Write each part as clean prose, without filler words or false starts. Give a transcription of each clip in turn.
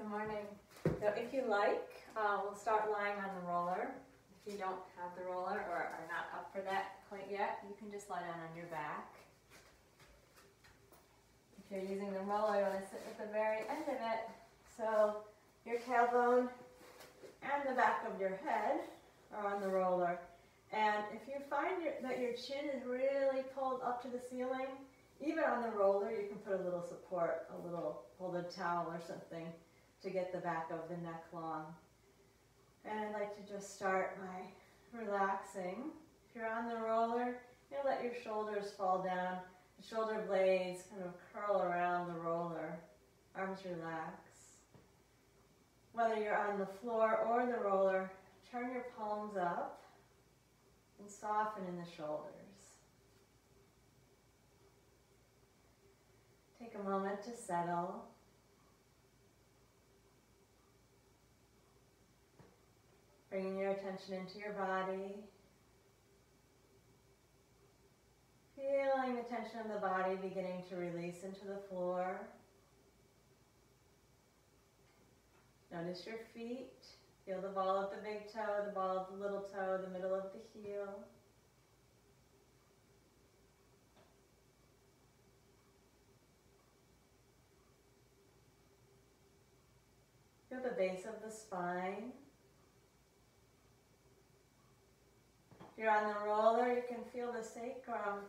Good morning. So if you like, we'll start lying on the roller. If you don't have the roller or are not up for that quite yet, you can just lie down on your back. If you're using the roller, you want to sit at the very end of it. So your tailbone and the back of your head are on the roller. And if you find that your chin is really pulled up to the ceiling, even on the roller, you can put a little support, a little folded towel or something to get the back of the neck long. And I'd like to just start by relaxing. If you're on the roller, you'll let your shoulders fall down. The shoulder blades kind of curl around the roller. Arms relax. Whether you're on the floor or the roller, turn your palms up and soften in the shoulders. Take a moment to settle. Bringing your attention into your body. Feeling the tension of the body beginning to release into the floor. Notice your feet. Feel the ball of the big toe, the ball of the little toe, the middle of the heel. Feel the base of the spine. If you're on the roller, you can feel the sacrum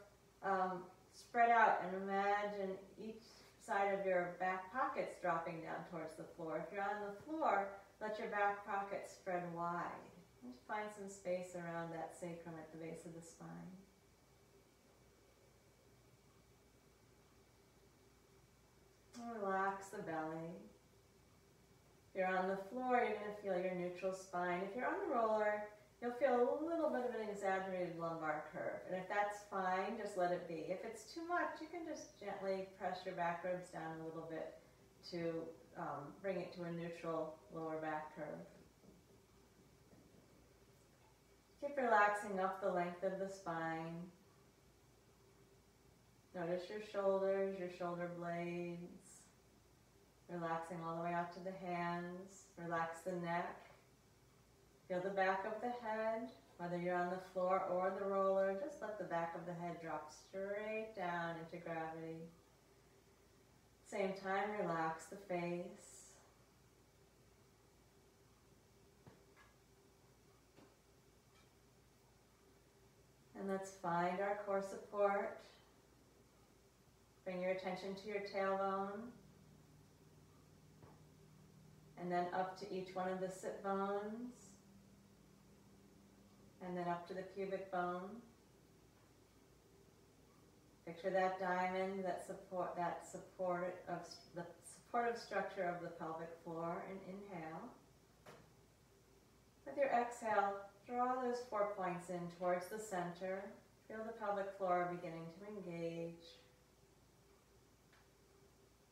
spread out and imagine each side of your back pockets dropping down towards the floor. If you're on the floor, let your back pockets spread wide. Just find some space around that sacrum at the base of the spine. Relax the belly. If you're on the floor, you're going to feel your neutral spine. If you're on the roller, you'll feel a little bit of an exaggerated lumbar curve. And if that's fine, just let it be. If it's too much, you can just gently press your back ribs down a little bit to bring it to a neutral lower back curve. Keep relaxing up the length of the spine. Notice your shoulders, your shoulder blades. Relaxing all the way out to the hands. Relax the neck. Feel the back of the head. Whether you're on the floor or the roller, just let the back of the head drop straight down into gravity. Same time, relax the face. And let's find our core support. Bring your attention to your tailbone. And then up to each one of the sit bones. And then up to the pubic bone. Picture that diamond, the supportive structure of the pelvic floor, and inhale. With your exhale, draw those 4 points in towards the center. Feel the pelvic floor beginning to engage.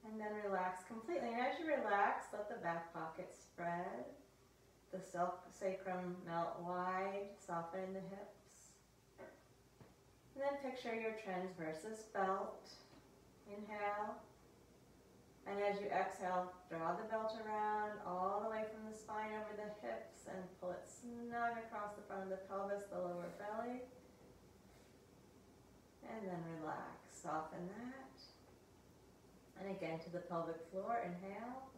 And then relax completely. And as you relax, let the back pocket spread. The sacrum melt wide, soften the hips. And then picture your transversus belt. Inhale. And as you exhale, draw the belt around all the way from the spine over the hips and pull it snug across the front of the pelvis, the lower belly. And then relax, soften that. And again to the pelvic floor, inhale.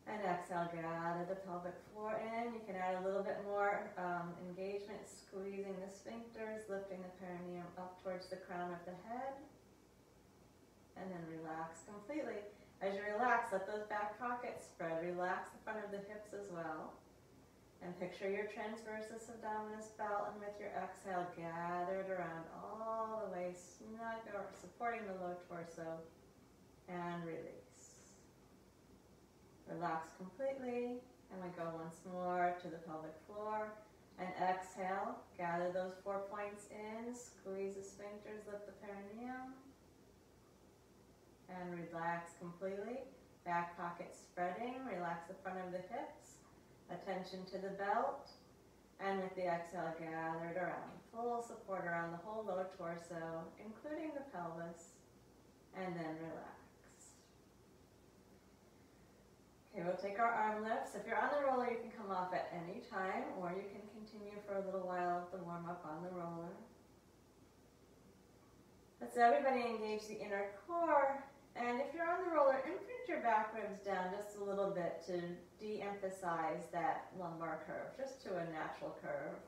And exhale, gather the pelvic floor in. You can add a little bit more engagement, squeezing the sphincters, lifting the perineum up towards the crown of the head. And then relax completely. As you relax, let those back pockets spread. Relax the front of the hips as well. And picture your transversus abdominis belt, and with your exhale, gather it around all the way, snug, or supporting the low torso. And release. Relax completely, and we go once more to the pelvic floor. And exhale, gather those 4 points in, squeeze the sphincters, lift the perineum. And relax completely. Back pocket spreading, relax the front of the hips. Attention to the belt. And with the exhale, gather it around. Full support around the whole lower torso, including the pelvis. And then relax. Okay, take our arm lifts. If you're on the roller, you can come off at any time, or you can continue for a little while the warm-up on the roller. Let's everybody engage the inner core. And if you're on the roller, imprint your back ribs down just a little bit to de-emphasize that lumbar curve, just to a natural curve.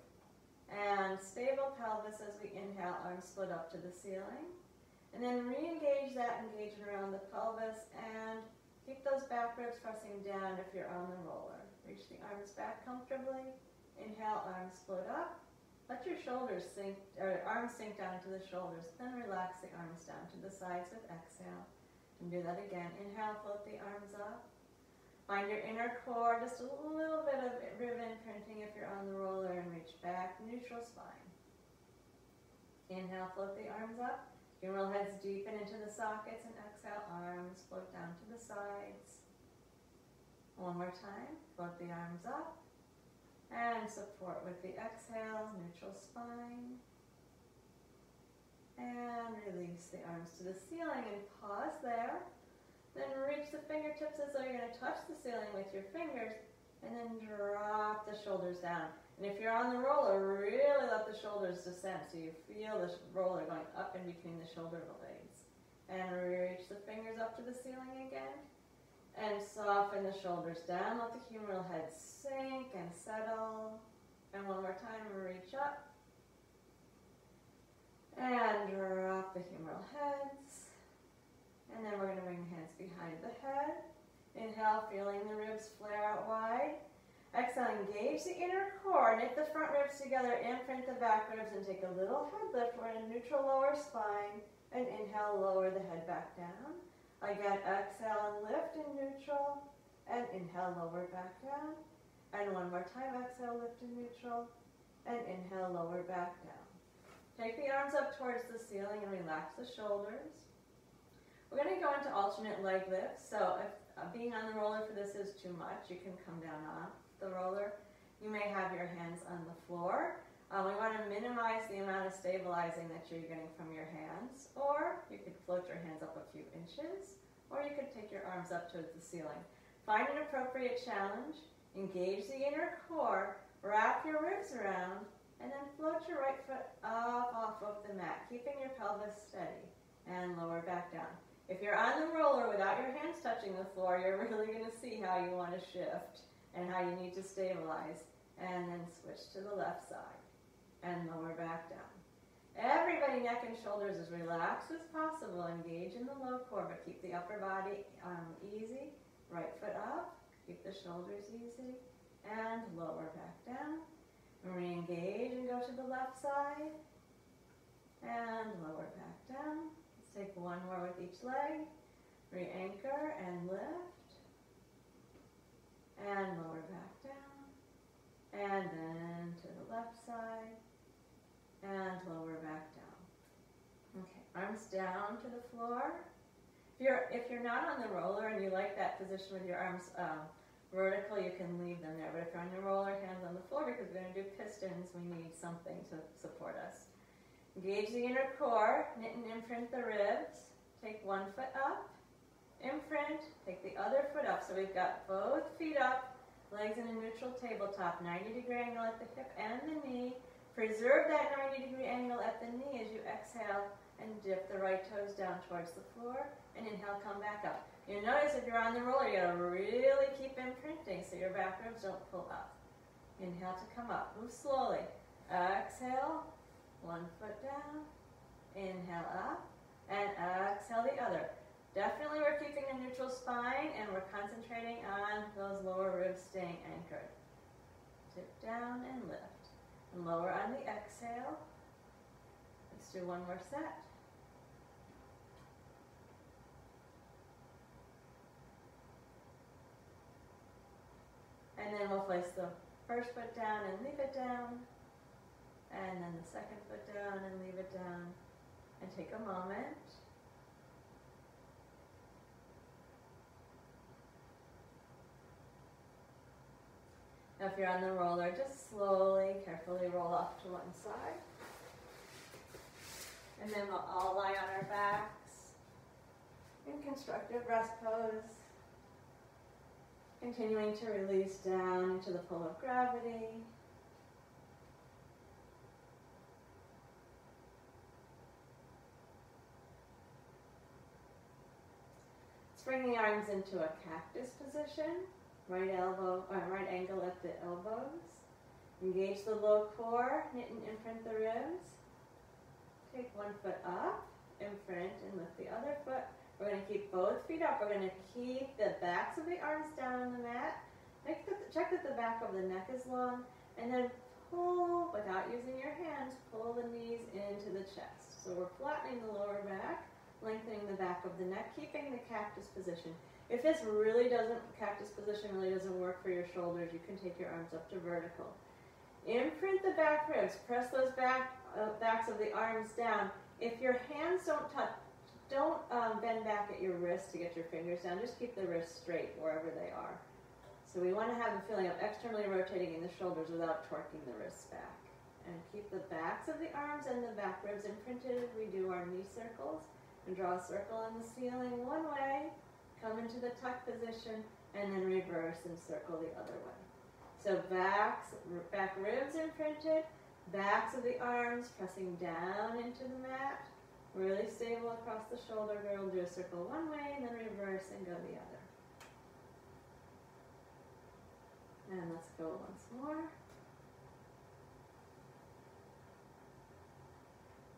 And stable pelvis as we inhale, arms split up to the ceiling. And then re-engage that engagement around the pelvis and keep those back ribs pressing down if you're on the roller. Reach the arms back comfortably. Inhale, arms split up. Let your shoulders sink, or arms sink down to the shoulders. Then relax the arms down to the sides with exhale. And do that again. Inhale, float the arms up. Find your inner core, just a little bit of rib imprinting if you're on the roller, and reach back, neutral spine. Inhale, float the arms up. Humeral heads deepen into the sockets, and exhale, arms float down to the sides. One more time, float the arms up. And support with the exhale, neutral spine. And release the arms to the ceiling and pause there. Then reach the fingertips as though you're going to touch the ceiling with your fingers, and then drop the shoulders down. And if you're on the roller, really let the shoulders descend so you feel the roller going up in between the shoulder blades. And reach the fingers up to the ceiling again. And soften the shoulders down. Let the humeral head sink and settle. And one more time, reach up. And drop the humeral heads. And then we're going to bring the hands behind the head. Inhale, feeling the ribs flare out wide. Exhale, engage the inner core. Knit the front ribs together, imprint the back ribs, and take a little head lift. We're in a neutral lower spine. And inhale, lower the head back down. Again, exhale and lift in neutral. And inhale, lower back down. And one more time, exhale, lift in neutral. And inhale, lower back down. Take the arms up towards the ceiling and relax the shoulders. We're going to go into alternate leg lifts. So if being on the roller for this is too much, you can come down off the roller. You may have your hands on the floor. We want to minimize the amount of stabilizing that you're getting from your hands. Or you could float your hands up a few inches. Or you could take your arms up towards the ceiling. Find an appropriate challenge. Engage the inner core. Wrap your ribs around. And then float your right foot up off of the mat, keeping your pelvis steady. And lower back down. If you're on the roller without your hands touching the floor, you're really going to see how you want to shift and how you need to stabilize. And then switch to the left side and lower back down. Everybody, neck and shoulders as relaxed as possible. Engage in the low core, but keep the upper body easy. Right foot up, keep the shoulders easy, and lower back down. Re-engage and go to the left side, and lower back down. Take one more with each leg. Re-anchor and lift. And lower back down. And then to the left side. And lower back down. Okay, arms down to the floor. If you're not on the roller and you like that position with your arms vertical, you can leave them there. But if you're on the roller, hands on the floor, because we're going to do pistons, we need something to support us. Engage the inner core, knit and imprint the ribs. Take one foot up, imprint, take the other foot up. So we've got both feet up, legs in a neutral tabletop, 90-degree angle at the hip and the knee. Preserve that 90-degree angle at the knee as you exhale and dip the right toes down towards the floor. And inhale, come back up. You'll notice if you're on the roller, you gotta really keep imprinting so your back ribs don't pull up. Inhale to come up. Move slowly. Exhale. One foot down, inhale up, and exhale the other. Definitely we're keeping a neutral spine and we're concentrating on those lower ribs staying anchored. Tip down and lift. And lower on the exhale. Let's do one more set. And then we'll place the first foot down and leave it down. And then the second foot down and leave it down. And take a moment. Now if you're on the roller, just slowly, carefully roll off to one side. And then we'll all lie on our backs in constructive rest pose. Continuing to release down into the pull of gravity. Let's bring the arms into a cactus position. Right angle at the elbows. Engage the low core, knit and imprint the ribs. Take one foot up, imprint, and lift the other foot. We're going to keep both feet up. We're going to keep the backs of the arms down on the mat. Check that the back of the neck is long, and then pull, without using your hands, pull the knees into the chest. So we're flattening the lower back, lengthening the back of the neck, keeping the cactus position. If this cactus position really doesn't work for your shoulders, you can take your arms up to vertical. Imprint the back ribs. Press those backs of the arms down. If your hands don't touch, don't bend back at your wrist to get your fingers down. Just keep the wrists straight wherever they are. So we want to have a feeling of externally rotating in the shoulders without torquing the wrists back. And keep the backs of the arms and the back ribs imprinted. We do our knee circles and draw a circle on the ceiling one way, come into the tuck position, and then reverse and circle the other way. So back ribs imprinted, backs of the arms pressing down into the mat, really stable across the shoulder girdle. Do a circle one way and then reverse and go the other. And let's go once more.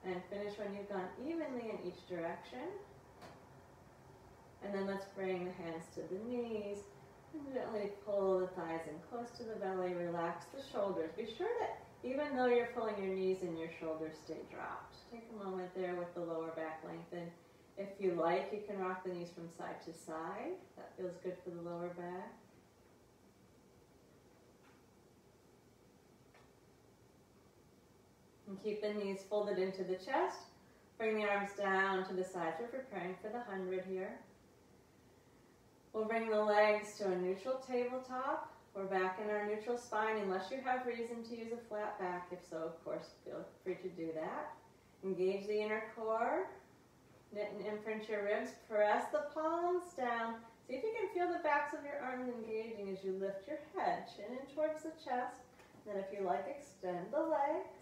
And finish when you've gone evenly in each direction. And then let's bring the hands to the knees and gently pull the thighs in close to the belly. Relax the shoulders. Be sure that even though you're pulling your knees in, your shoulders stay dropped. Take a moment there with the lower back lengthened. If you like, you can rock the knees from side to side. That feels good for the lower back. And keep the knees folded into the chest. Bring the arms down to the sides. We're preparing for the 100 here. We'll bring the legs to a neutral tabletop. We're back in our neutral spine unless you have reason to use a flat back. If so, of course, feel free to do that. Engage the inner core. Knit and imprint your ribs. Press the palms down. See if you can feel the backs of your arms engaging as you lift your head. Chin in towards the chest. Then if you like, extend the legs.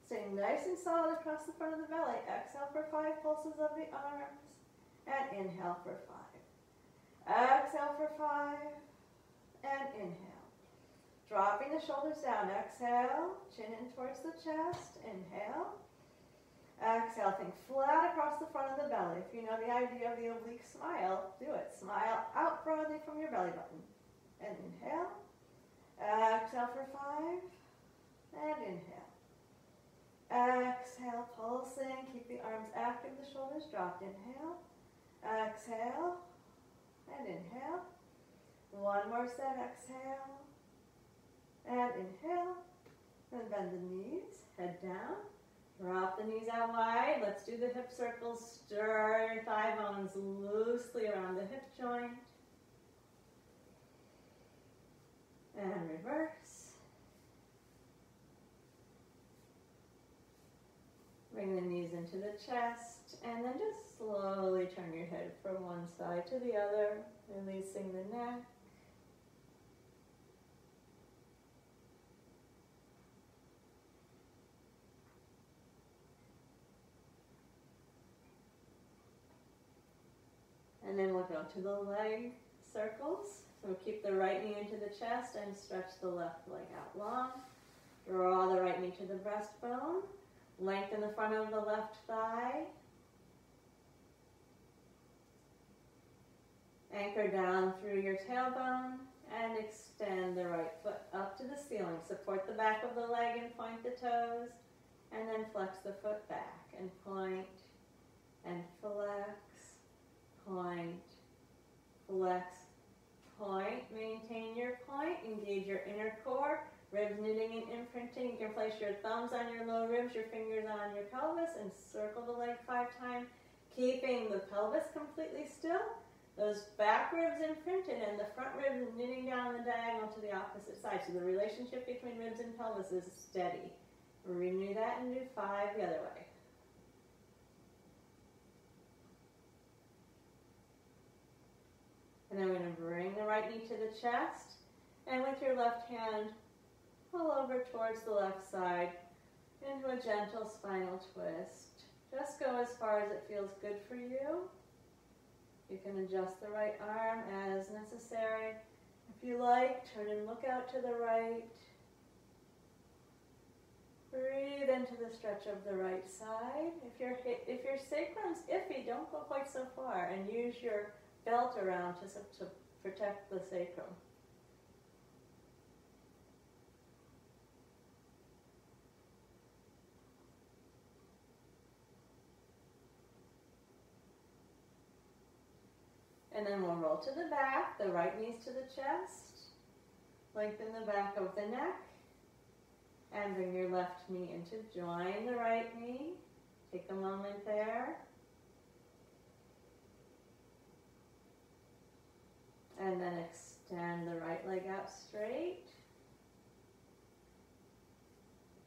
Stay nice and solid across the front of the belly. Exhale for 5 pulses of the arms. And inhale for 5. Exhale for 5. And inhale. Dropping the shoulders down. Exhale. Chin in towards the chest. Inhale. Exhale. Think flat across the front of the belly. If you know the idea of the oblique smile, do it. Smile out broadly from your belly button. And inhale. Exhale for 5. And inhale. Exhale, pulsing. Keep the arms active, the shoulders dropped. Inhale. Exhale. And inhale. One more set. Exhale. And inhale. Then bend the knees. Head down. Drop the knees out wide. Let's do the hip circles. Stir your thigh bones loosely around the hip joint. And reverse. Bring the knees into the chest, and then just slowly turn your head from one side to the other, releasing the neck. And then we'll go to the leg circles. So we'll keep the right knee into the chest and stretch the left leg out long. Draw the right knee to the breastbone. Lengthen the front of the left thigh. Anchor down through your tailbone and extend the right foot up to the ceiling. Support the back of the leg and point the toes. And then flex the foot back and point and flex, point, flex, point. Maintain your point. Engage your inner core. Ribs knitting and imprinting. You can place your thumbs on your low ribs, your fingers on your pelvis, and circle the leg 5 times, keeping the pelvis completely still. Those back ribs imprinted and the front ribs knitting down the diagonal to the opposite side. So the relationship between ribs and pelvis is steady. Renew that and do 5 the other way. And then we're going to bring the right right knee to the chest, and with your left hand, pull over towards the left side into a gentle spinal twist. Just go as far as it feels good for you. You can adjust the right arm as necessary. If you like, turn and look out to the right. Breathe into the stretch of the right side. If your sacrum's iffy, don't go quite so far, and use your belt around to protect the sacrum. And then we'll roll to the back, the right knees to the chest. Lengthen the back of the neck. And bring your left knee in to join the right knee. Take a moment there. And then extend the right leg out straight.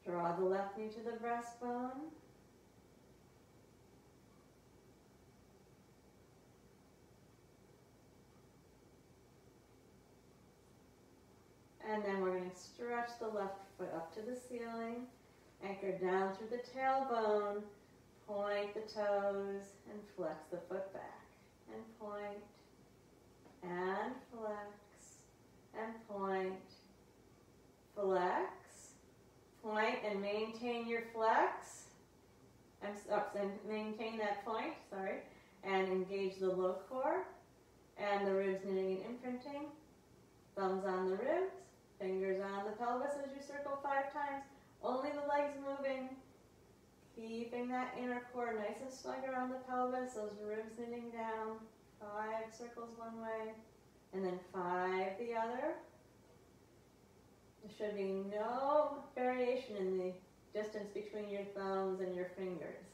Draw the left knee to the breastbone. And then we're going to stretch the left foot up to the ceiling, anchor down through the tailbone, point the toes, and flex the foot back. And point, and flex, and point, flex, point, and maintain your flex. And maintain that point, sorry, and engage the low core, and the ribs knitting and imprinting. Thumbs on the ribs. Fingers on the pelvis as you circle 5 times. Only the legs moving. Keeping that inner core nice and snug around the pelvis. Those ribs knitting down. 5 circles one way. And then 5 the other. There should be no variation in the distance between your thumbs and your fingers.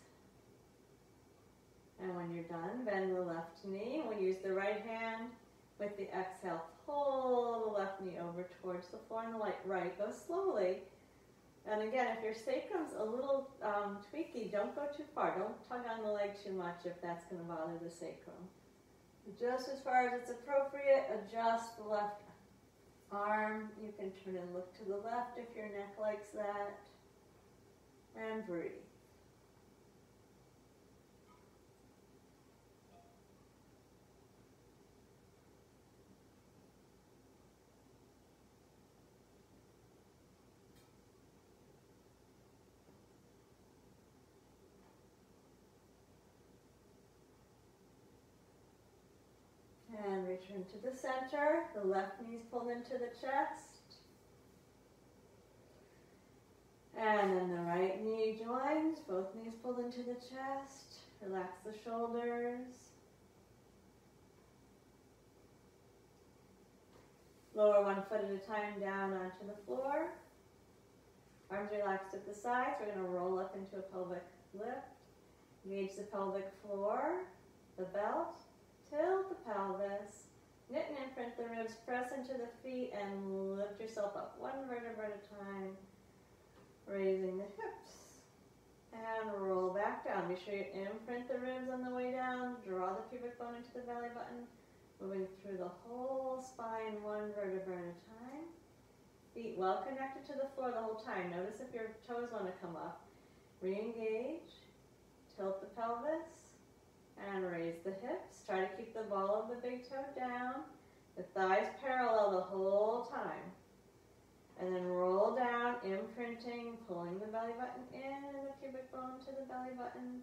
And when you're done, bend the left knee. We'll use the right hand. With the exhale, pull the left knee over towards the floor and the right. Go slowly. And again, if your sacrum's a little tweaky, don't go too far. Don't tug on the leg too much if that's going to bother the sacrum. Just as far as it's appropriate, adjust the left arm. You can turn and look to the left if your neck likes that. And breathe. And return to the center. The left knee's pulled into the chest. And then the right knee joins. Both knees pulled into the chest. Relax the shoulders. Lower one foot at a time down onto the floor. Arms relaxed at the sides. We're going to roll up into a pelvic lift. Engage the pelvic floor, the belt. Tilt the pelvis, knit and imprint the ribs, press into the feet, and lift yourself up 1 vertebra at a time, raising the hips, and roll back down. Be sure you imprint the ribs on the way down, draw the pubic bone into the belly button, moving through the whole spine 1 vertebra at a time. Feet well connected to the floor the whole time. Notice if your toes want to come up. Re-engage, tilt the pelvis, and raise the hips. Try to keep the ball of the big toe down. The thighs parallel the whole time. And then roll down, imprinting, pulling the belly button in and the pubic bone to the belly button.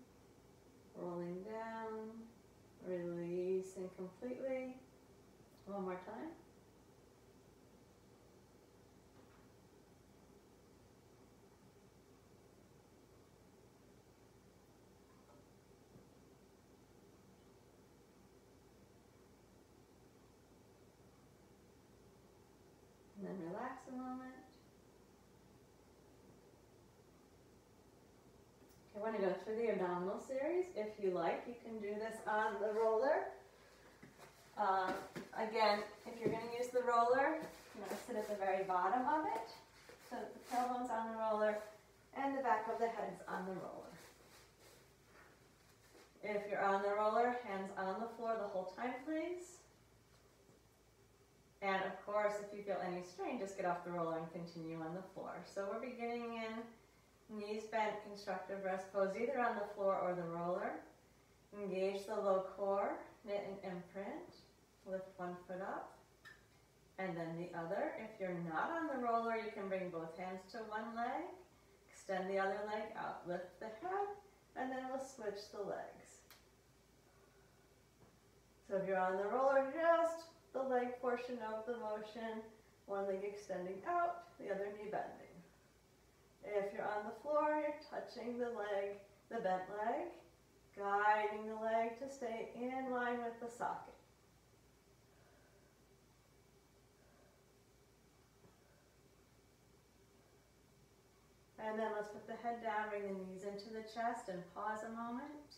Rolling down, releasing completely. One more time. And then relax a moment. Okay, I want to go through the abdominal series. If you like, you can do this on the roller. Again, if you're going to use the roller, you're going to sit at the very bottom of it, so that the tailbone's on the roller and the back of the head's on the roller. If you're on the roller, hands on the floor the whole time, please. And of course, if you feel any strain, just get off the roller and continue on the floor. So we're beginning in knees bent, constructive rest pose, either on the floor or the roller. Engage the low core, knit and imprint. Lift one foot up, and then the other. If you're not on the roller, you can bring both hands to one leg, extend the other leg out, lift the head, and then we'll switch the legs. So if you're on the roller, just the leg portion of the motion, one leg extending out, the other knee bending. If you're on the floor, you're touching the leg, the bent leg, guiding the leg to stay in line with the socket. And then let's put the head down, bring the knees into the chest, and pause a moment.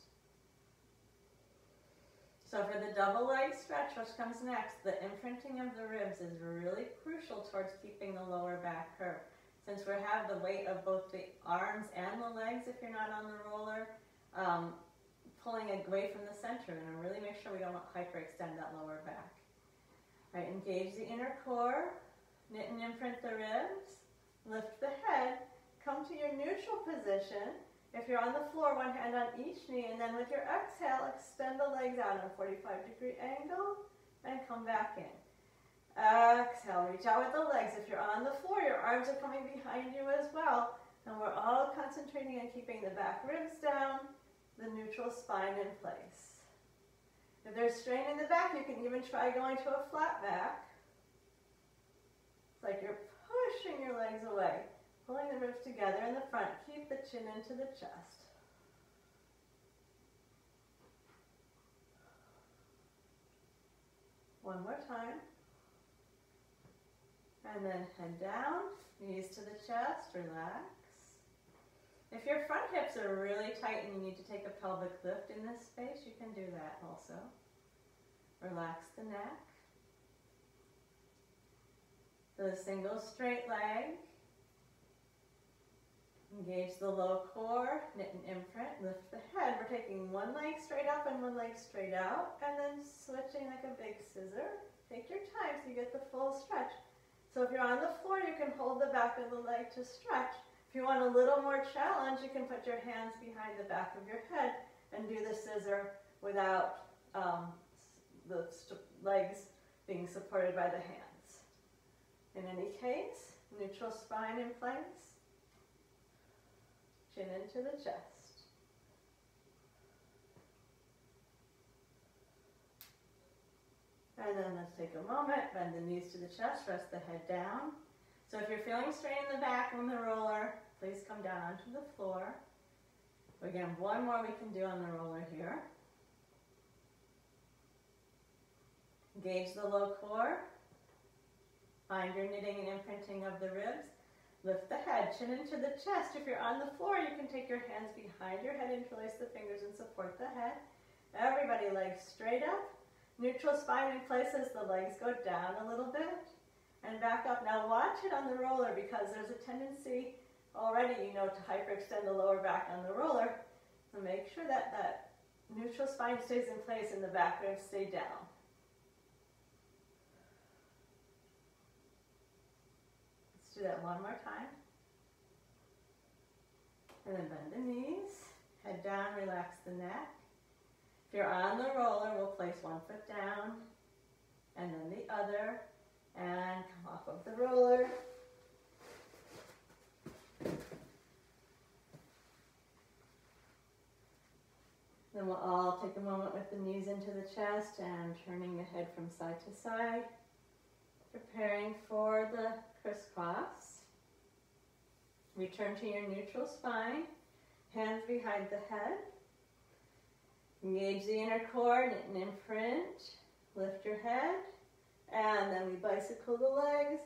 So for the double leg stretch, which comes next, the imprinting of the ribs is really crucial towards keeping the lower back curved. Since we have the weight of both the arms and the legs, if you're not on the roller, pulling away from the center, and really make sure we don't hyperextend that lower back. All right, engage the inner core, knit and imprint the ribs, lift the head, come to your neutral position. If you're on the floor, one hand on each knee, and then with your exhale, extend the legs out on a 45-degree angle, and come back in. Exhale, reach out with the legs. If you're on the floor, your arms are coming behind you as well, and we're all concentrating on keeping the back ribs down, the neutral spine in place. If there's strain in the back, you can even try going to a flat back. It's like you're pushing your legs away, pulling the ribs together in the front. Keep the chin into the chest. One more time. And then head down, knees to the chest, relax. If your front hips are really tight and you need to take a pelvic lift in this space, you can do that also. Relax the neck. Do a single straight leg. Engage the low core, knit and imprint, lift the head. We're taking one leg straight up and one leg straight out, and then switching like a big scissor. Take your time so you get the full stretch. So if you're on the floor, you can hold the back of the leg to stretch. If you want a little more challenge, you can put your hands behind the back of your head and do the scissor without the legs being supported by the hands. In any case, neutral spine in place, chin into the chest. And then let's take a moment, bend the knees to the chest, rest the head down. So if you're feeling strain in the back on the roller, please come down onto the floor. Again, one more we can do on the roller here. Engage the low core. Find your knitting and imprinting of the ribs. Lift the head, chin into the chest. If you're on the floor, you can take your hands behind your head, interlace the fingers and support the head. Everybody, legs straight up. Neutral spine in place as the legs go down a little bit. And back up. Now watch it on the roller because there's a tendency already, to hyperextend the lower back on the roller. So make sure that that neutral spine stays in place and the back ribs stay down. Let's do that one more time. And then bend the knees, head down, relax the neck. If you're on the roller, we'll place one foot down and then the other. And come off of the roller. Then we'll all take a moment with the knees into the chest and turning the head from side to side. Preparing for the crisscross. Return to your neutral spine. Hands behind the head. Engage the inner core, knit and imprint. Lift your head. And then we bicycle the legs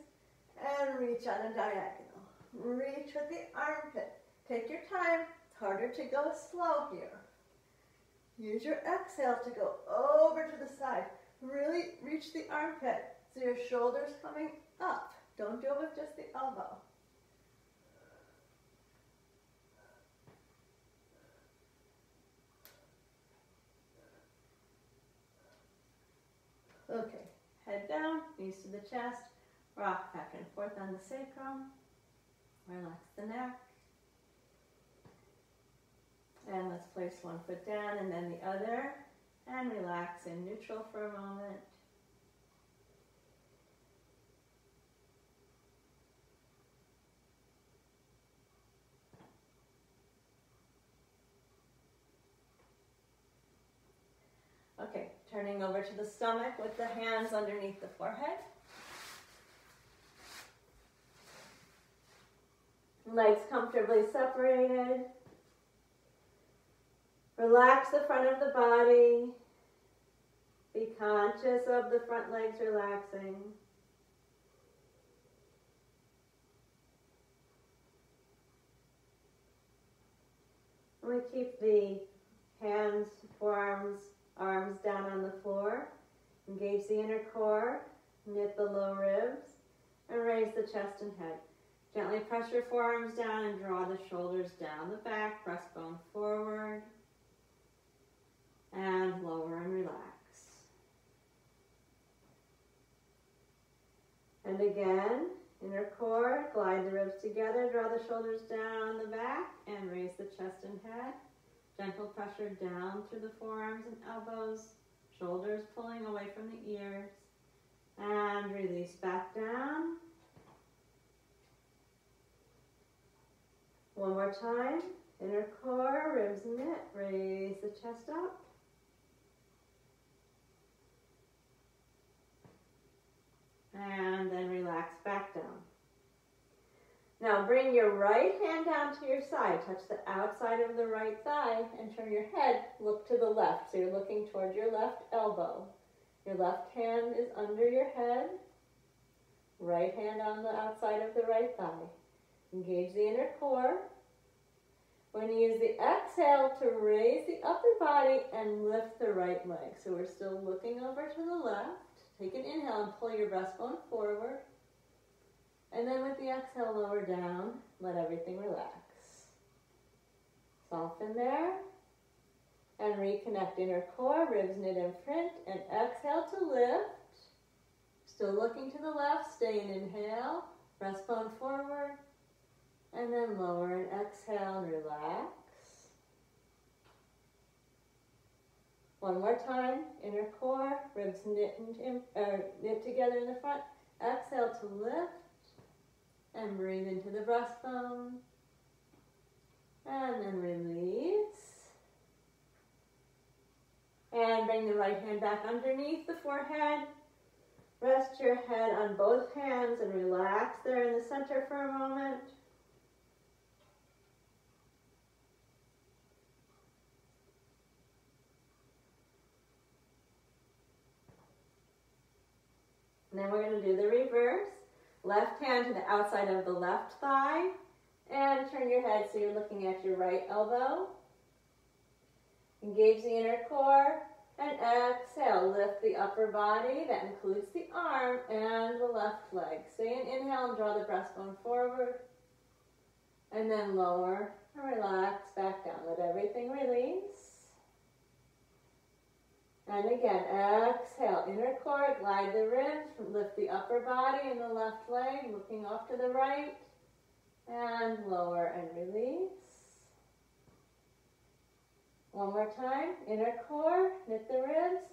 and reach on a diagonal. Reach with the armpit. Take your time. It's harder to go slow here. Use your exhale to go over to the side. Really reach the armpit so your shoulder's coming up. Don't do it with just the elbow. Okay. Head down, knees knees to the chest. Rock back and forth on the sacrum. Relax the neck. And let's place one foot down and then the other. And relax in neutral for a moment. Okay, turning over to the stomach with the hands underneath the forehead. Legs comfortably separated. Relax the front of the body. Be conscious of the front legs relaxing. We keep the hands, forearms, arms down on the floor. Engage the inner core, knit the low ribs, and raise the chest and head. Gently press your forearms down and draw the shoulders down the back, breastbone forward, and lower and relax. And again, inner core, glide the ribs together, draw the shoulders down the back, and raise the chest and head. Gentle pressure down through the forearms and elbows, shoulders pulling away from the ears, and release back down. One more time, inner core, ribs knit, raise the chest up. And then relax back down. Now bring your right hand down to your side, touch the outside of the right thigh, and turn your head, look to the left. So you're looking toward your left elbow. Your left hand is under your head, right hand on the outside of the right thigh. Engage the inner core. We're going to use the exhale to raise the upper body and lift the right leg. So we're still looking over to the left. Take an inhale and pull your breastbone forward. And then with the exhale, lower down. Let everything relax. Soften there. And reconnect inner core, ribs knit in front. And exhale to lift. Still looking to the left. Stay in inhale. Breastbone forward. And then lower and exhale and relax. One more time, inner core, ribs knit together in the front. Exhale to lift. And breathe into the breastbone. And then release. And bring the right hand back underneath the forehead. Rest your head on both hands and relax there in the center for a moment. And then we're going to do the reverse. Left hand to the outside of the left thigh. And turn your head so you're looking at your right elbow. Engage the inner core. And exhale, lift the upper body. That includes the arm and the left leg. Stay in inhale and draw the breastbone forward. And then lower and relax back down. Let everything release. And again, exhale, inner core, glide the ribs, lift the upper body and the left leg, looking off to the right, and lower and release. One more time, inner core, knit the ribs,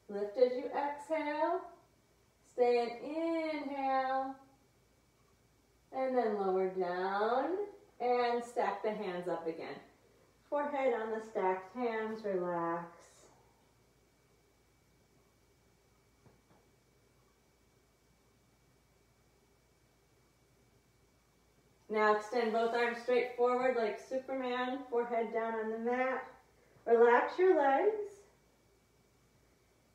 lift as you exhale, stay in inhale, and then lower down, and stack the hands up again. Forehead on the stacked hands, relax. Now extend both arms straight forward like Superman, forehead down on the mat. Relax your legs.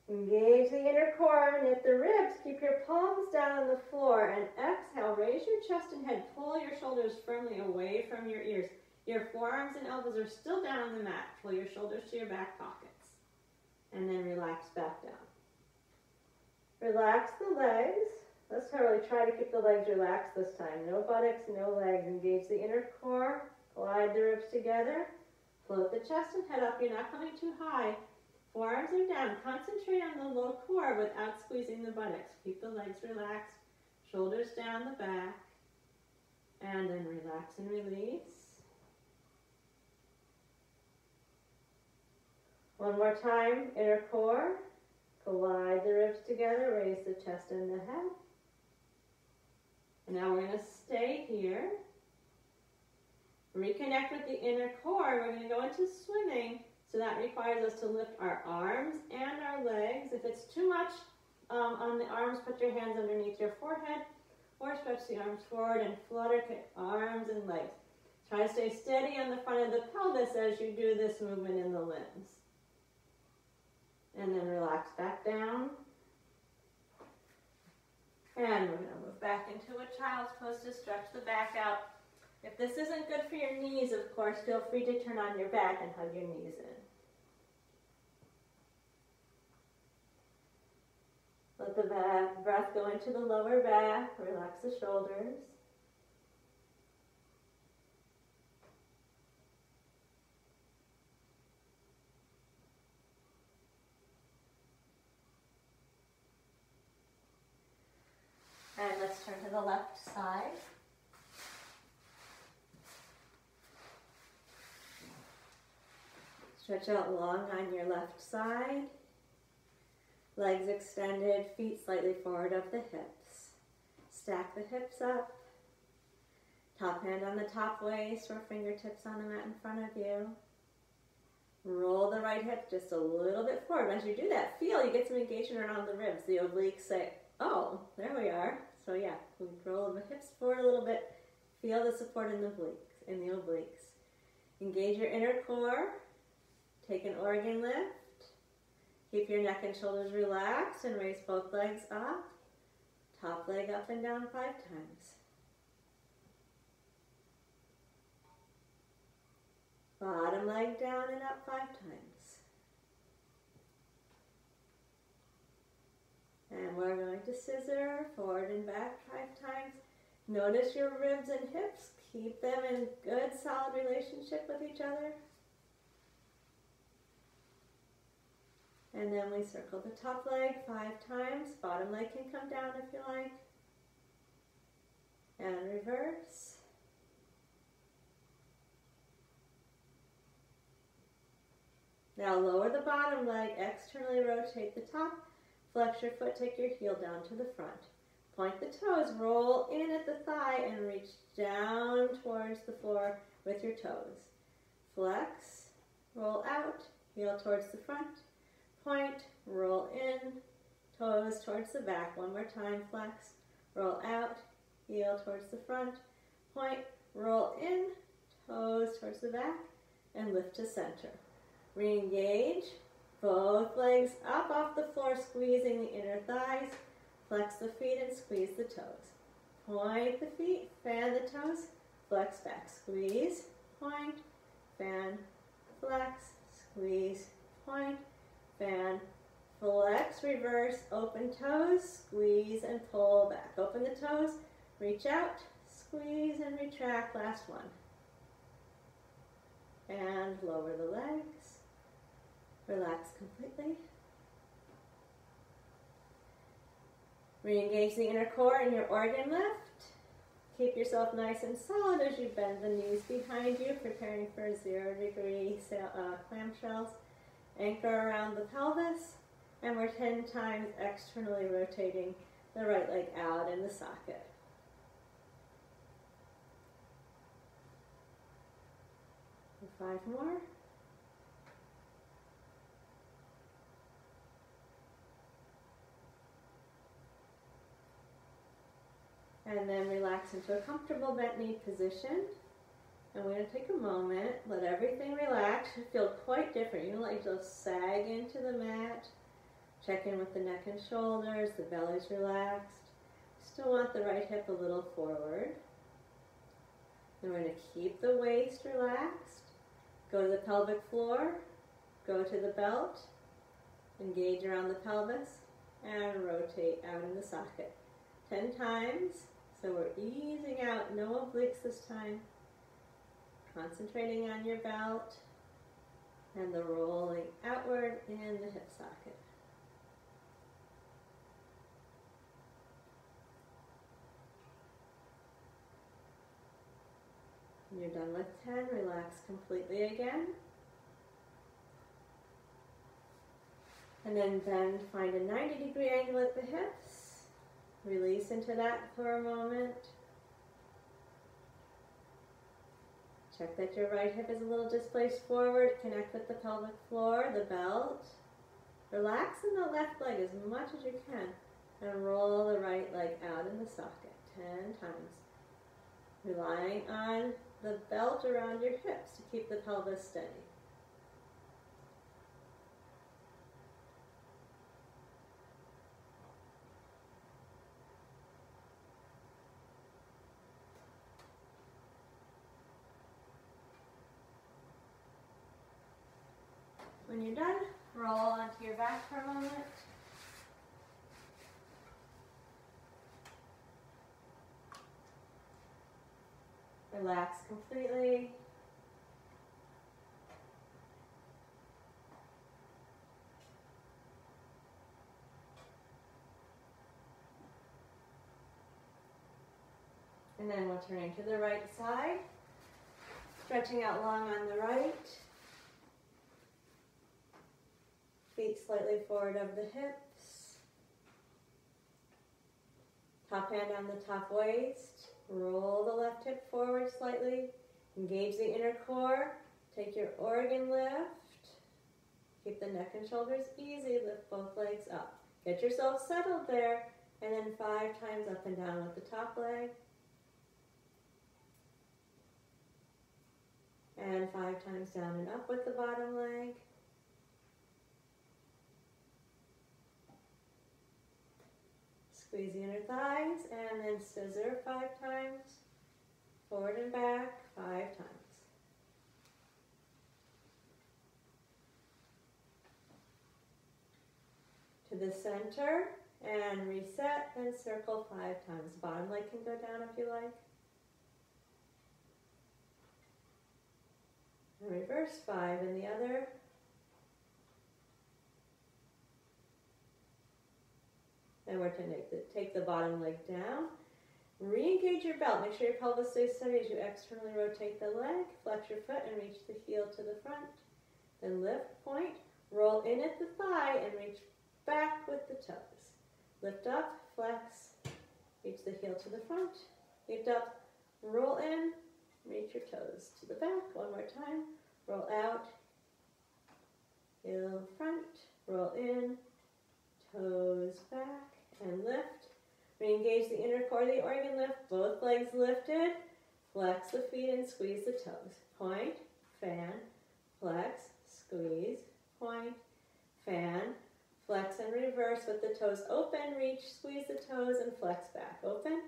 Engage the inner core, knit the ribs, keep your palms down on the floor, and exhale, raise your chest and head, pull your shoulders firmly away from your ears. Your forearms and elbows are still down on the mat. Pull your shoulders to your back pockets. And then relax back down. Relax the legs. Let's really try to keep the legs relaxed this time. No buttocks, no legs. Engage the inner core. Glide the ribs together. Float the chest and head up. You're not coming too high. Forearms are down. Concentrate on the low core without squeezing the buttocks. Keep the legs relaxed. Shoulders down the back. And then relax and release. One more time, inner core. Glide the ribs together. Raise the chest and the head. And now we're going to stay here. Reconnect with the inner core. We're going to go into swimming. So that requires us to lift our arms and our legs. If it's too much on the arms, put your hands underneath your forehead or stretch the arms forward and flutter arms and legs. Try to stay steady on the front of the pelvis as you do this movement in the limbs. And then relax back down. And we're going to move back into a child's pose to stretch the back out. If this isn't good for your knees, of course, feel free to turn on your back and hug your knees in. Let the breath go into the lower back. Relax the shoulders. And let's turn to the left side. Stretch out long on your left side. Legs extended, feet slightly forward of the hips. Stack the hips up. Top hand on the top waist or fingertips on the mat in front of you. Roll the right hip just a little bit forward. As you do that, feel you get some engagement around the ribs. The obliques say, oh, there we are. So yeah, we roll the hips forward a little bit. Feel the support in the obliques. Engage your inner core. Take an organ lift. Keep your neck and shoulders relaxed and raise both legs up. Top leg up and down 5 times. Bottom leg down and up 5 times. And we're going to scissor forward and back 5 times. Notice your ribs and hips. Keep them in good, solid relationship with each other. And then we circle the top leg 5 times. Bottom leg can come down if you like. And reverse. Now lower the bottom leg, externally rotate the top. Flex your foot, take your heel down to the front. Point the toes, roll in at the thigh and reach down towards the floor with your toes. Flex, roll out, heel towards the front. Point, roll in, toes towards the back. One more time, flex, roll out, heel towards the front. Point, roll in, toes towards the back, and lift to center. Re-engage, both legs up off the floor, squeezing the inner thighs. Flex the feet and squeeze the toes. Point the feet, fan the toes, flex back, squeeze, point, fan, flex, squeeze, point, fan, flex, reverse, open toes, squeeze and pull back. Open the toes, reach out, squeeze and retract, last one. And lower the legs, relax completely. Re-engage the inner core in your organ lift. Keep yourself nice and solid as you bend the knees behind you, preparing for 0-degree clamshells. Anchor around the pelvis, and we're 10 times externally rotating the right leg out in the socket. And 5 more. And then relax into a comfortable bent knee position. And we're going to take a moment, let everything relax. You feel quite different. You don't like just sag into the mat. Check in with the neck and shoulders, the belly's relaxed. Still want the right hip a little forward. And we're going to keep the waist relaxed. Go to the pelvic floor, go to the belt, engage around the pelvis, and rotate out in the socket. 10 times. So we're easing out, no obliques this time. Concentrating on your belt. and the rolling outward in the hip socket. When you're done with 10, relax completely again. And then bend, find a 90-degree angle at the hips. Release into that for a moment. Check that your right hip is a little displaced forward. Connect with the pelvic floor, the belt. Relax in the left leg as much as you can. And roll the right leg out in the socket 10 times. Relying on the belt around your hips to keep the pelvis steady. When you're done, roll onto your back for a moment. Relax completely. And then we'll turn to the right side, stretching out long on the right. Feet slightly forward of the hips. Top hand on the top waist. Roll the left hip forward slightly. Engage the inner core. Take your organ lift. Keep the neck and shoulders easy. Lift both legs up. Get yourself settled there. And then 5 times up and down with the top leg. And 5 times down and up with the bottom leg. Squeeze the inner thighs and then scissor 5 times. Forward and back 5 times. To the center and reset and circle 5 times. Bottom leg can go down if you like. And reverse 5 in the other. And we're going to take the bottom leg down. Re-engage your belt. Make sure your pelvis stays steady as you externally rotate the leg. Flex your foot and reach the heel to the front. Then lift, point, roll in at the thigh and reach back with the toes. Lift up, flex, reach the heel to the front. Lift up, roll in, reach your toes to the back. One more time. Roll out, heel front, roll in, toes back, and lift. Re-engage the inner core of the organ lift, both legs lifted. Flex the feet and squeeze the toes. Point, fan, flex, squeeze, point, fan, flex and reverse with the toes open. Reach, squeeze the toes and flex back. Open,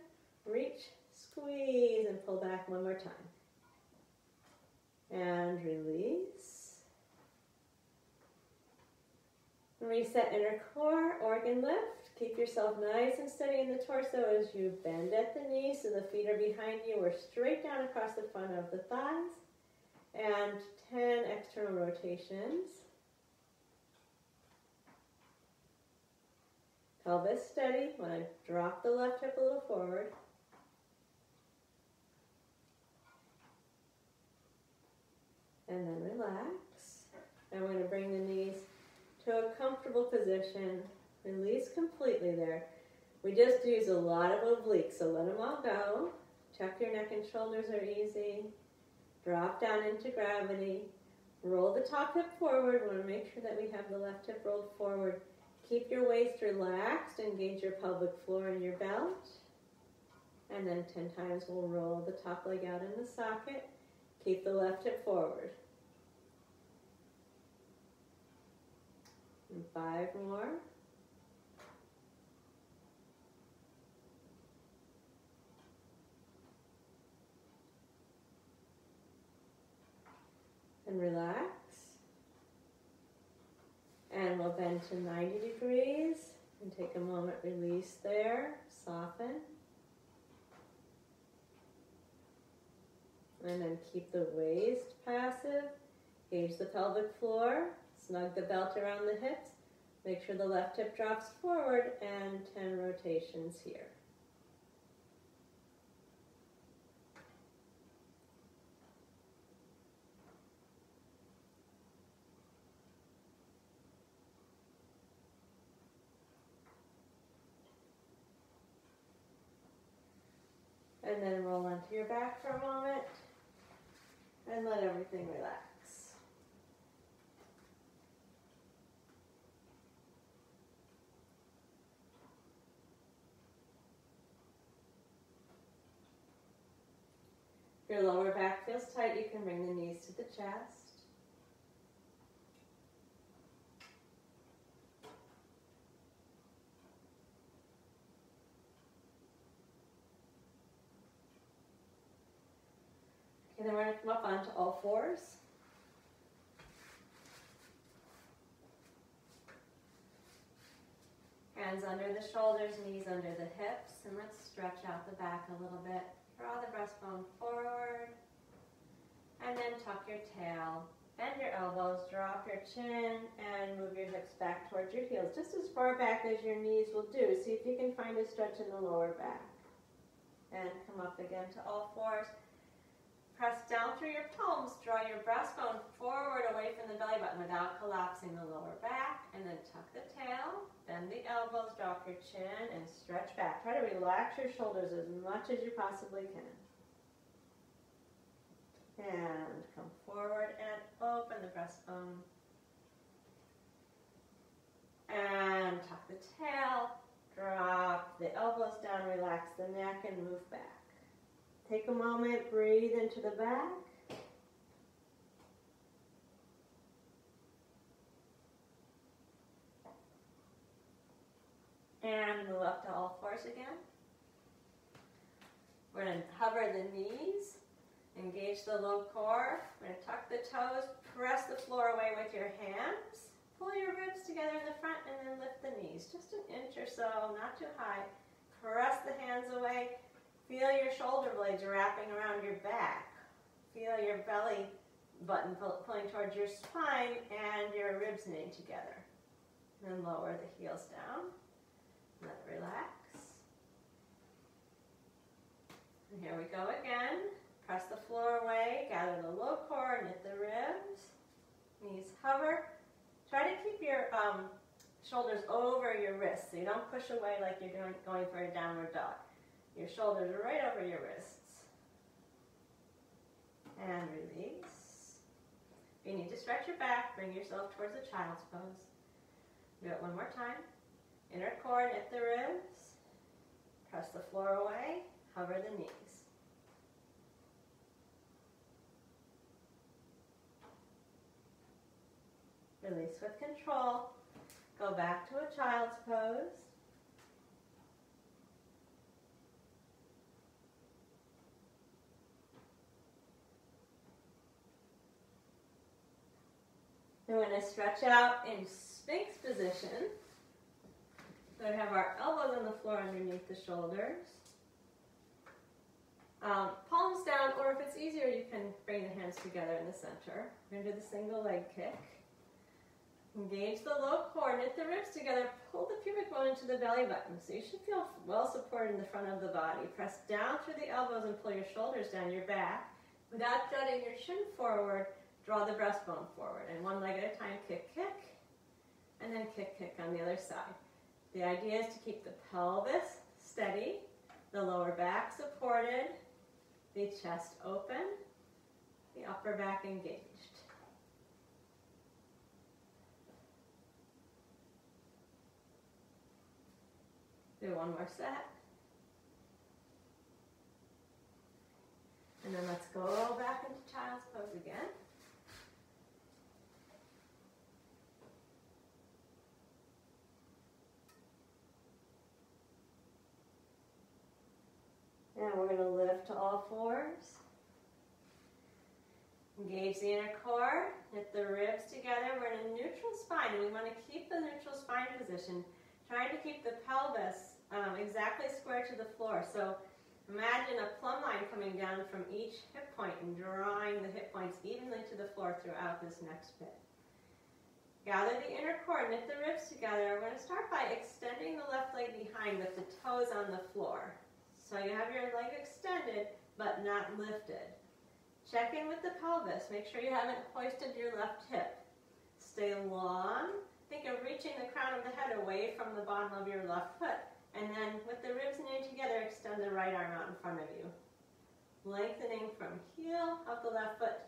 reach, squeeze, and pull back one more time. And release. Reset inner core, organ lift. Keep yourself nice and steady in the torso as you bend at the knees so the feet are behind you or straight down across the front of the thighs. And 10 external rotations. Pelvis steady. Want to drop the left hip a little forward. And then relax. And we're going to bring the knees to a comfortable position. Release completely there. We just use a lot of obliques, so let them all go. Check your neck and shoulders are easy. Drop down into gravity. Roll the top hip forward. We want to make sure that we have the left hip rolled forward. Keep your waist relaxed. Engage your pelvic floor and your belt. And then 10 times we'll roll the top leg out in the socket. Keep the left hip forward. And 5 more. And relax. And we'll bend to 90 degrees and take a moment, release there, soften. And then keep the waist passive. Gauge the pelvic floor, snug the belt around the hips, make sure the left hip drops forward, and 10 rotations here. And then roll onto your back for a moment and let everything relax. If your lower back feels tight, you can bring the knees to the chest. Okay, then we're going to come up onto all fours. Hands under the shoulders, knees under the hips, and let's stretch out the back a little bit. Draw the breastbone forward, and then tuck your tail. Bend your elbows, drop your chin, and move your hips back towards your heels, just as far back as your knees will do. See if you can find a stretch in the lower back. And come up again to all fours. Press down through your palms, draw your breastbone forward away from the belly button without collapsing the lower back, and then tuck the tail, bend the elbows, drop your chin, and stretch back. Try to relax your shoulders as much as you possibly can. And come forward and open the breastbone. And tuck the tail, drop the elbows down, relax the neck, and move back. Take a moment, breathe into the back. And move up to all fours again. We're going to hover the knees, engage the low core. We're going to tuck the toes, press the floor away with your hands. Pull your ribs together in the front and then lift the knees. Just an inch or so, not too high. Press the hands away. Feel your shoulder blades wrapping around your back. Feel your belly button pulling towards your spine and your ribs knitting together. Then lower the heels down. Let it relax. And here we go again. Press the floor away, gather the low core, knit the ribs. Knees hover. Try to keep your shoulders over your wrists so you don't push away like you're going for a downward dog. Your shoulders are right over your wrists. And release. If you need to stretch your back, bring yourself towards a child's pose. Do it one more time. Inner core, knit the ribs. Press the floor away. Hover the knees. Release with control. Go back to a child's pose. We're going to stretch out in Sphinx position. So we have our elbows on the floor underneath the shoulders. Palms down, or if it's easier, you can bring the hands together in the center. We're going to do the single leg kick. Engage the low core, knit the ribs together, pull the pubic bone into the belly button. So you should feel well supported in the front of the body. Press down through the elbows and pull your shoulders down your back. Without jutting your chin forward, draw the breastbone forward. And one leg at a time, kick, kick, and then kick, kick on the other side. The idea is to keep the pelvis steady, the lower back supported, the chest open, the upper back engaged. Do one more set. And then let's go back into child's pose again. And we're going to lift to all fours. Engage the inner core, knit the ribs together. We're in a neutral spine, and we want to keep the neutral spine position, trying to keep the pelvis exactly square to the floor. So Imagine a plumb line coming down from each hip point and drawing the hip points evenly to the floor throughout this next bit. Gather the inner core, knit the ribs together. We're going to start by extending the left leg behind with the toes on the floor. So you have your leg extended but not lifted. Check in with the pelvis. Make sure you haven't hoisted your left hip. Stay long. Think of reaching the crown of the head away from the bottom of your left foot. And then with the ribs knitted together, extend the right arm out in front of you. Lengthening from heel of the left foot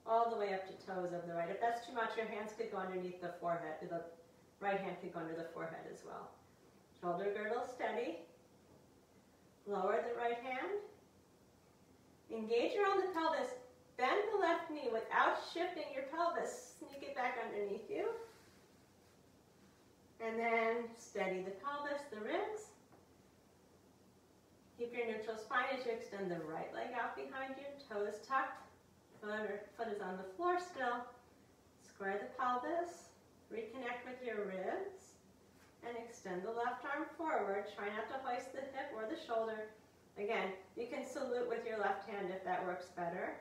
all the way up to toes of the right. If that's too much, your hands could go underneath the forehead. The right hand could go under the forehead as well. Shoulder girdle steady. Lower the right hand. Engage around the pelvis. Bend the left knee without shifting your pelvis. Sneak it back underneath you. And then steady the pelvis, the ribs. Keep your neutral spine as you extend the right leg out behind you, toes tucked, foot is on the floor still. Square the pelvis, reconnect with your ribs, and extend the left arm forward. Try not to hoist the hip or the shoulder. Again, you can salute with your left hand if that works better.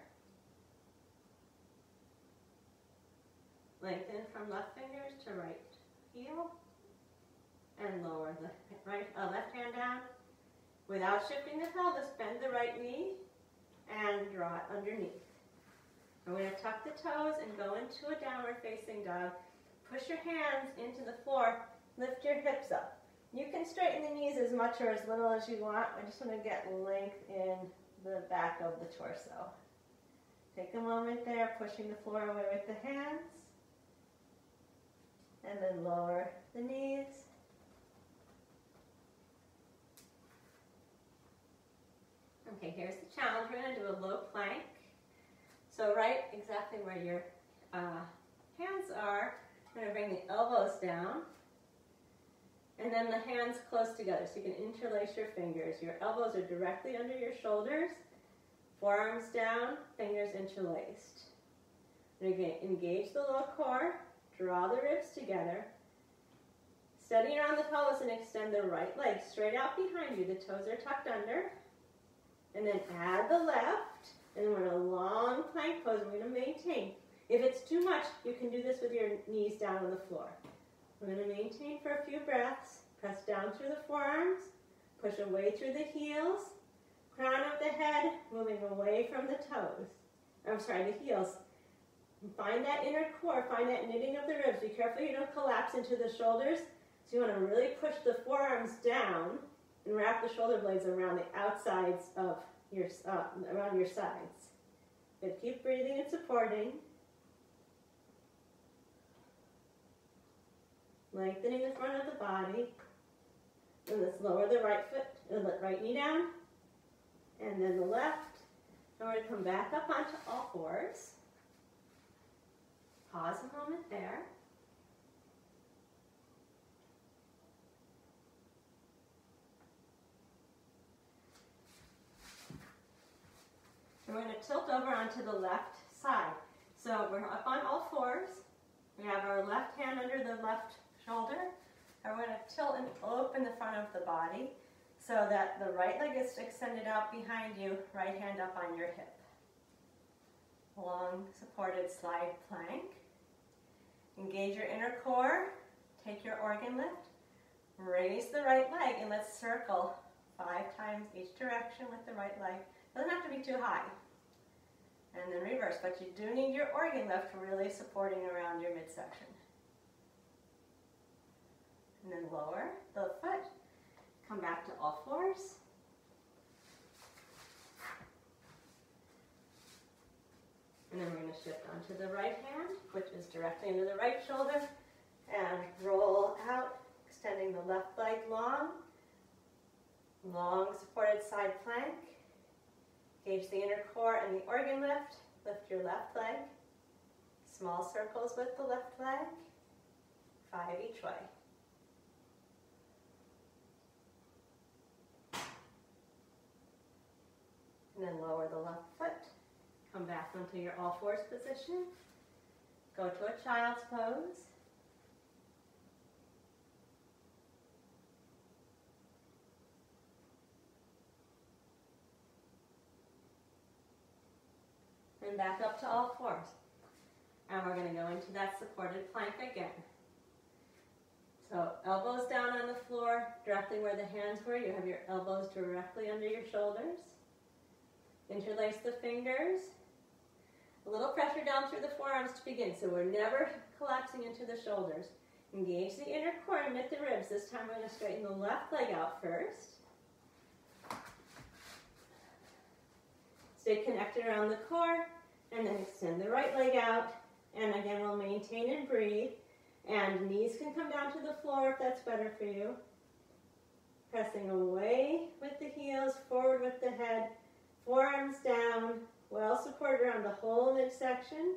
Lengthen from left fingers to right heel, and lower the left hand down. Without shifting the pelvis, bend the right knee and draw it underneath. We're going to tuck the toes and go into a downward facing dog. Push your hands into the floor, lift your hips up. You can straighten the knees as much or as little as you want. I just want to get length in the back of the torso. Take a moment there, pushing the floor away with the hands. And then lower the knees. Okay, here's the challenge. We're going to do a low plank. So right exactly where your hands are, you're going to bring the elbows down. And then the hands close together so you can interlace your fingers. Your elbows are directly under your shoulders. Forearms down, fingers interlaced. You're going to engage the low core. Draw the ribs together. Steady around the pelvis and extend the right leg straight out behind you. The toes are tucked under. And then add the left. And we're in a long plank pose. We're going to maintain. If it's too much, you can do this with your knees down on the floor. We're going to maintain for a few breaths. Press down through the forearms. Push away through the heels. Crown of the head moving away from the toes. The heels. Find that inner core, find that knitting of the ribs. Be careful you don't collapse into the shoulders. So you want to really push the forearms down and wrap the shoulder blades around the outsides of your, around your sides. But keep breathing and supporting. Lengthening the front of the body. And let's lower the right foot, right knee down. And then the left. And we're going to come back up onto all fours. Pause a moment there. And we're going to tilt over onto the left side. So we're up on all fours. We have our left hand under the left shoulder. And we're going to tilt and open the front of the body so that the right leg is extended out behind you, right hand up on your hip. Long supported slide plank. Engage your inner core, take your organ lift, raise the right leg, and let's circle 5 times each direction with the right leg. Doesn't have to be too high. And then reverse, but you do need your organ lift really supporting around your midsection. And then lower the foot, come back to all fours. And then we're going to shift onto the right hand, which is directly into the right shoulder, and roll out, extending the left leg long. Long supported side plank. Engage the inner core and the organ lift. Lift your left leg. Small circles with the left leg. 5 each way. And then lower the left foot. Come back onto your all fours position. Go to a child's pose. then back up to all fours. And we're going to go into that supported plank again. So elbows down on the floor, directly where the hands were. You have your elbows directly under your shoulders. Interlace the fingers. A little pressure down through the forearms to begin, so we're never collapsing into the shoulders. Engage the inner core and knit the ribs. This time we're going to straighten the left leg out first. Stay connected around the core, and then extend the right leg out. And again, we'll maintain and breathe. And knees can come down to the floor if that's better for you. Pressing away with the heels, forward with the head, forearms down, well supported around the whole midsection.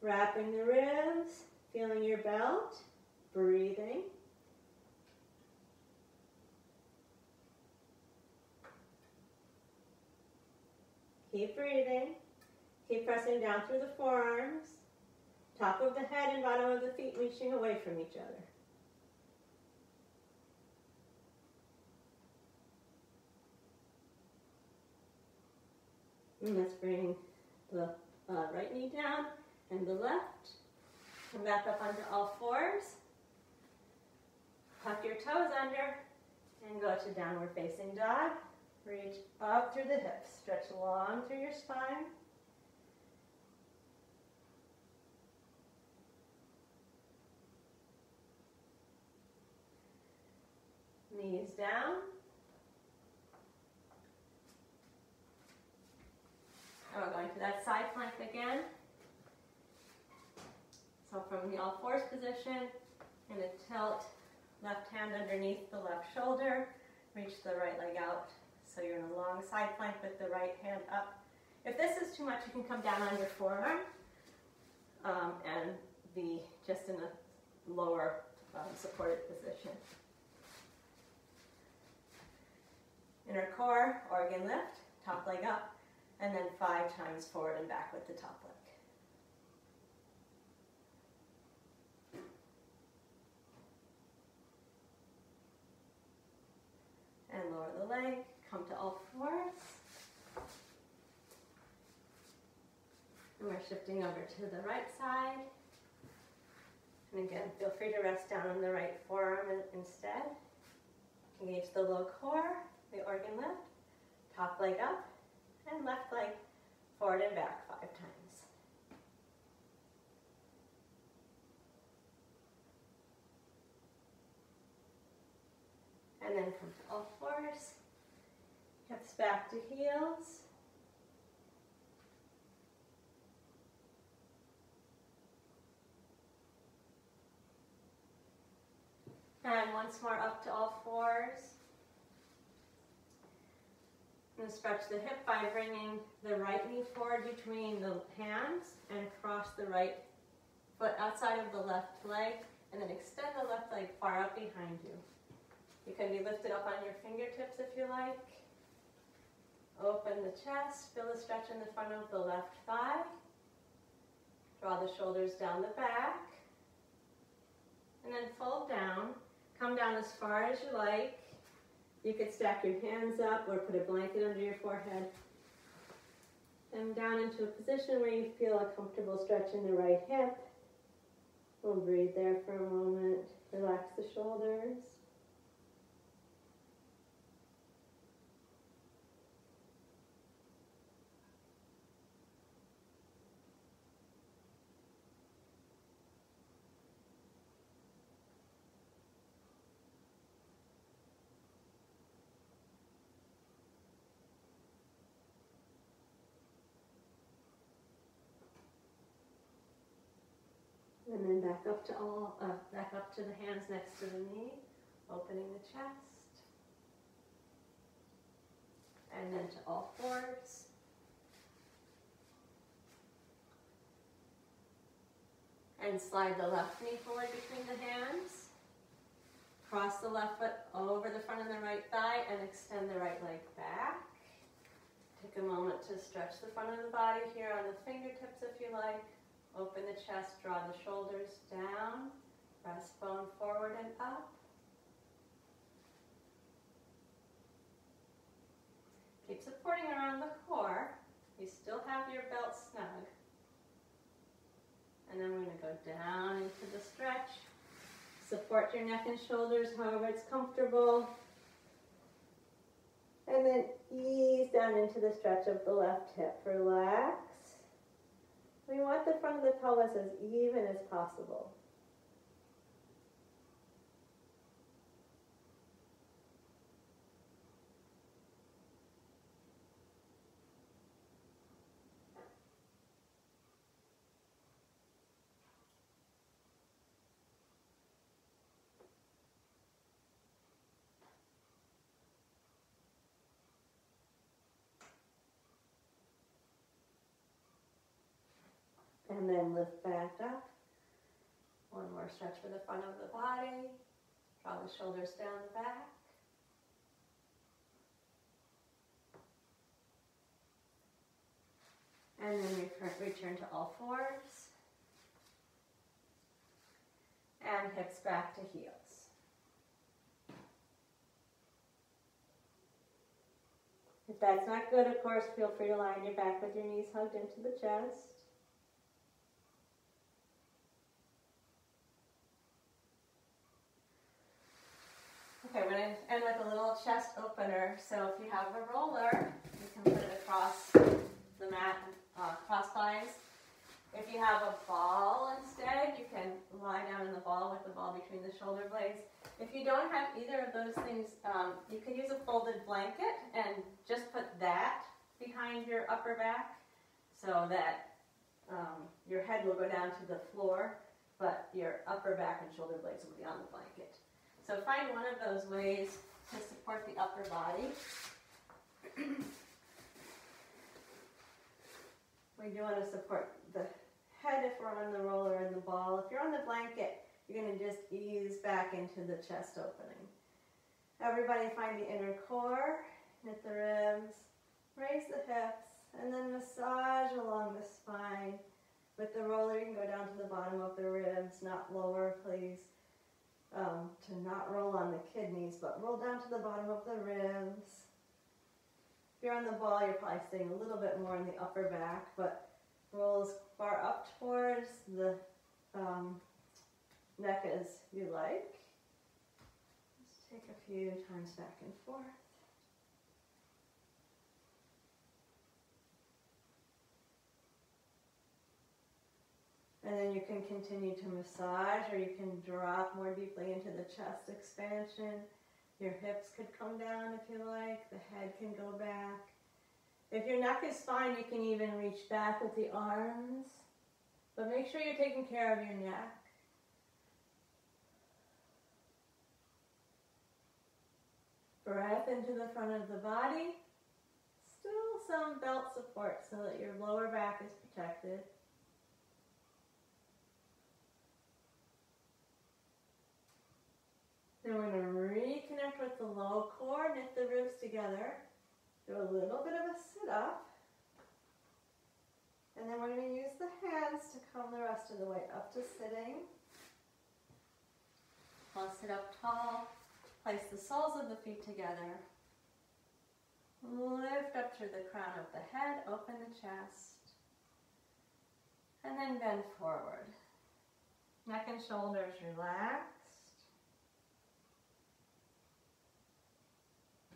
Wrapping the ribs, feeling your belt, breathing. Keep breathing. Keep pressing down through the forearms. Top of the head and bottom of the feet reaching away from each other. And let's bring the right knee down and the left. Come back up onto all fours. Tuck your toes under and go to downward facing dog. Reach up through the hips. Stretch long through your spine. Knees down. And we're going to that side plank again. So from the all fours position, in a tilt, left hand underneath the left shoulder, reach the right leg out. So you're in a long side plank with the right hand up. If this is too much, you can come down on your forearm and be just in a lower supported position. Inner core, organ lift, top leg up, and then 5 times forward and back with the top leg. And lower the leg, come to all fours. And we're shifting over to the right side. And again, feel free to rest down on the right forearm instead. Engage the low core, the organ lift, top leg up, and left leg forward and back 5 times. And then come to all fours, hips back to heels. And once more up to all fours. And stretch the hip by bringing the right knee forward between the hands and cross the right foot outside of the left leg, and then extend the left leg far out behind you. You can be lifted up on your fingertips if you like. Open the chest, feel the stretch in the front of the left thigh. Draw the shoulders down the back. And then fold down. Come down as far as you like. You could stack your hands up or put a blanket under your forehead. And down into a position where you feel a comfortable stretch in the right hip. We'll breathe there for a moment. Relax the shoulders. And then back up to the hands next to the knee, opening the chest. And then to all fours. And slide the left knee forward between the hands. Cross the left foot over the front of the right thigh and extend the right leg back. Take a moment to stretch the front of the body here on the fingertips if you like. Open the chest, draw the shoulders down, breastbone forward and up. Keep supporting around the core. You Still have your belt snug. And then we're going to go down into the stretch. Support your neck and shoulders however it's comfortable. And then ease down into the stretch of the left hip. Relax. We want the front of the pelvis as even as possible. And then lift back up. One more stretch for the front of the body. Draw the shoulders down the back. And then return to all fours. And hips back to heels. If that's not good, of course, feel free to lie on your back with your knees hugged into the chest. Okay, we're going to end with a little chest opener. So if you have a roller, you can put it across the mat, crosswise. If you have a ball instead, you can lie down in the ball with the ball between the shoulder blades. If you don't have either of those things, you can use a folded blanket and just put that behind your upper back so that your head will go down to the floor, but your upper back and shoulder blades will be on the blanket. So find one of those ways to support the upper body. We do want to support the head if we're on the roller and the ball. If you're on the blanket, you're going to just ease back into the chest opening. Everybody find the inner core, knit the ribs, raise the hips, and then massage along the spine. With the roller, you can go down to the bottom of the ribs, not lower, please. To not roll on the kidneys, but roll down to the bottom of the ribs. If you're on the ball, you're probably staying a little bit more in the upper back, but roll as far up towards the neck as you like. Just take a few times back and forth. And then you can continue to massage, or you can drop more deeply into the chest expansion. Your hips could come down if you like. The head can go back. If your neck is fine, you can even reach back with the arms. But make sure you're taking care of your neck. Breath into the front of the body. Still some belt support so that your lower back is protected. Then we're going to reconnect with the low core, knit the ribs together, do a little bit of a sit-up, and then we're going to use the hands to come the rest of the way up to sitting. I'll sit up tall, place the soles of the feet together, lift up through the crown of the head, open the chest, and then bend forward. Neck and shoulders relaxed.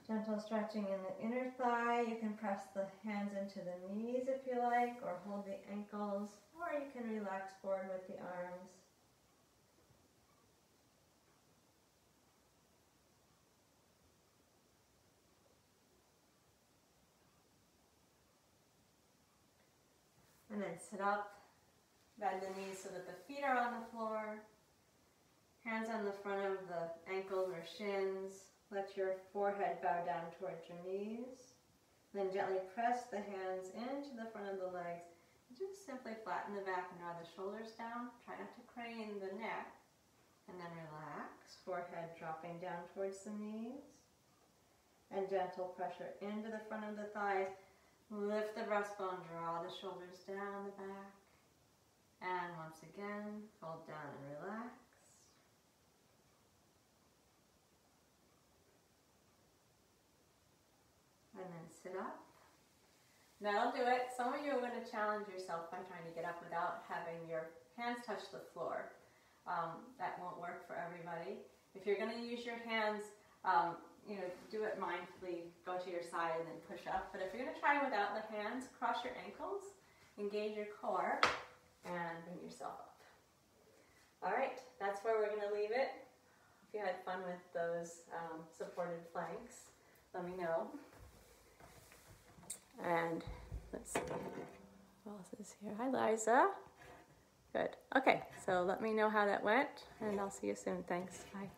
Gentle stretching in the inner thigh. You can press the hands into the knees if you like, or hold the ankles, or you can relax forward with the arms. And then sit up, bend the knees so that the feet are on the floor. Hands on the front of the ankles or shins. Let your forehead bow down towards your knees. Then gently press the hands into the front of the legs. Just simply flatten the back and draw the shoulders down. Try not to crane the neck. And then relax, forehead dropping down towards the knees. And gentle pressure into the front of the thighs. Lift the breastbone, draw the shoulders down the back. And once again, fold down and relax. And then sit up. That'll do it. Some of you are going to challenge yourself by trying to get up without having your hands touch the floor. That won't work for everybody. If you're going to use your hands, do it mindfully, go to your side and then push up. But if you're going to try without the hands, cross your ankles, engage your core, and bring yourself up. All right, that's where we're going to leave it. If you had fun with those supported planks, let me know. And let's see, who else is here? Hi, Liza. Good. Okay, so let me know how that went, and I'll see you soon. Thanks. Bye.